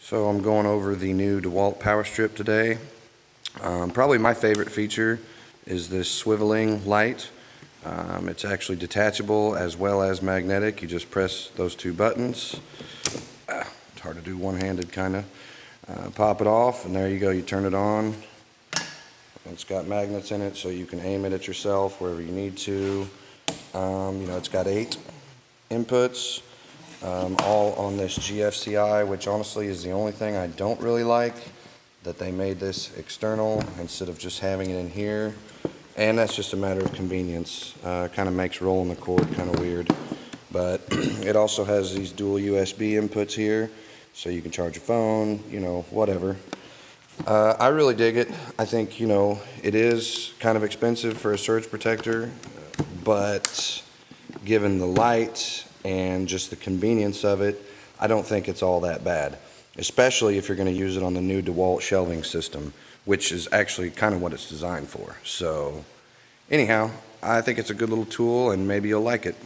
So I'm going over the new DeWalt power strip today. Probably my favorite feature is this swiveling light. It's actually detachable as well as magnetic. You just press those two buttons. It's hard to do one-handed kind of. Pop it off and there you go, you turn it on. It's got magnets in it so you can aim it at yourself wherever you need to. It's got 8 inputs. All on this GFCI, which honestly is the only thing I don't really like, that they made this external instead of just having it in here. And that's just a matter of convenience. Kind of makes rolling the cord kind of weird. But it also has these dual USB inputs here, so you can charge your phone, whatever. I really dig it. I think, it is kind of expensive for a surge protector, but given the light and just the convenience of it, I don't think it's all that bad, especially if you're going to use it on the new DeWalt shelving system, which is actually kind of what it's designed for. So anyhow, I think it's a good little tool and maybe you'll like it.